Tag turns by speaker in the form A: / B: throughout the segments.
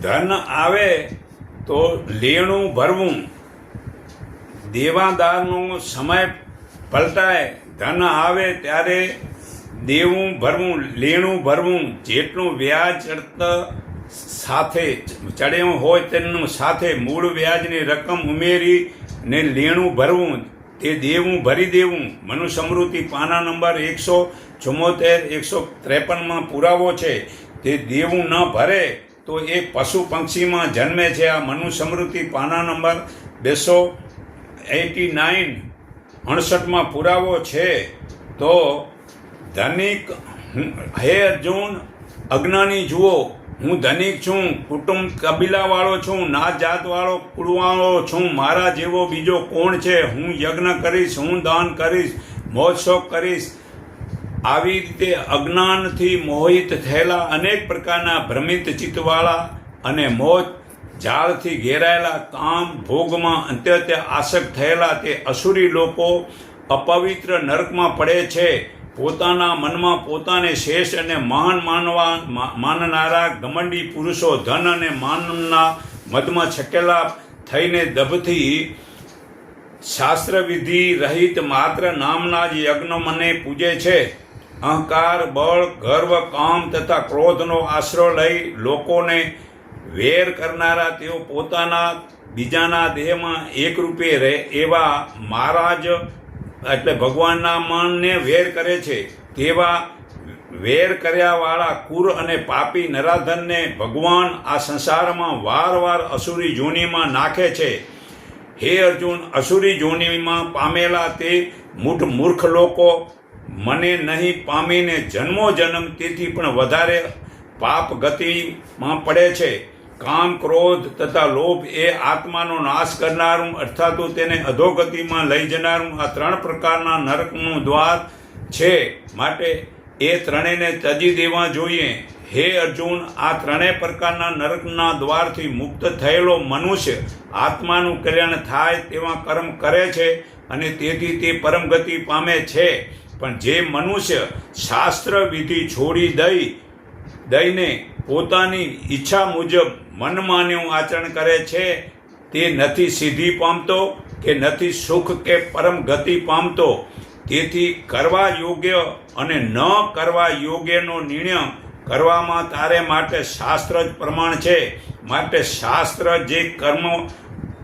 A: ધન આવે તો લેણું ભરવું, દેવાદારનો સમય પલટાય. ધન આવે ત્યારે દેવું ભરવું, લેણું ભરવું. જેટલું વ્યાજ સાથે ચડ્યું હોય તેનું સાથે મૂળ વ્યાજની રકમ ઉમેરીને લેણું ભરવું, તે દેવું ભરી દેવું. મનુસ્મૃતિ પાના નંબર 174 153 પુરાવો છે. તે દેવું ન ભરે તો એ પશુ પંક્ષીમાં જન્મે છે. આ મનુસ્મૃતિ પાના નંબર 289 68 પુરાવો છે. તો ધનિક, હે અર્જુન, અજ્ઞાની જુઓ, હું ધનિક છું, કુટુંબ કબીલાવાળો છું, નાત જાતવાળો કુળવાળો છું. મારા જેવો બીજો કોણ છે? હું યજ્ઞ કરીશ, હું દાન કરીશ, મોજ શોખ કરીશ. આવી રીતે અજ્ઞાનથી મોહિત થયેલા, અનેક પ્રકારના ભ્રમિત ચિત્તવાળા અને મોજ જાળથી ઘેરાયેલા, કામ ભોગમાં અત્યંત આસક્ત થયેલા તે અસુરી લોકો અપવિત્ર નરકમાં પડે છે. પોતાના મનમાં પોતાને શ્રેષ્ઠ અને મહાન માનનારા ઘમંડી પુરુષો ધન અને માનના મદમાં છકેલા થઈને દભથી શાસ્ત્રવિધિ રહિત માત્ર નામના જ યજ્ઞ મને પૂજે છે. અહંકાર, બળ, ગર્વ, કામ તથા ક્રોધનો આશરો લઈ લોકોને વેર કરનારા, તેઓ પોતાના બીજાના દેહમાં એકરૂપે રહે એવા મારા જ એટલે ભગવાનના મનને વેર કરે છે. તેવા વેર કર્યાવાળા કુર અને પાપી નરાધનને ભગવાન આ સંસારમાં વારવાર અસુરી જોનીમાં નાખે છે. હે અર્જુન, અસુરી જોનીમાં પામેલા તે મૂર્ખ લોકો મને નહીં પામીને જન્મો જન્મ તેથી પણ વધારે પાપ ગતિમાં પડે છે. કામ, ક્રોધ તથા લોભ એ આત્માનો નાશ કરનારું અર્થાત તેને અધોગતિમાં લઈ જનારું આ 3 પ્રકારના નરકનું દ્વાર છે. માટે એ ત્રણેયને ત્યજી દેવા જોઈએ. હે અર્જુન, આ 3 પ્રકારના નરકના દ્વારથી મુક્ત થયેલો મનુષ્ય આત્માનું કલ્યાણ થાય તેવા કર્મ કરે છે અને તેથી તે પરમગતિ પામે છે. પણ જે મનુષ્ય શાસ્ત્ર વિધિ છોડી દઈને પોતાની ઈચ્છા મુજબ મનમાન્યું આચરણ કરે છે તે નથી સિદ્ધિ પામતો કે નથી સુખ કે પરમ ગતિ પામતો. તેથી કરવા યોગ્ય અને ન કરવા યોગ્યનો નિર્ણય કરવામાં તારે માટે શાસ્ત્ર જ પ્રમાણ છે. માટે શાસ્ત્ર જે કર્મ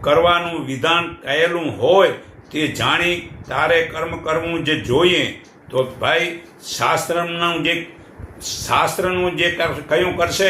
A: કરવાનું વિધાન કહેલું હોય તે જાણી તારે કર્મ કરવું જે જોઈએ. તો ભાઈ શાસ્ત્રનું જે કયું કરશે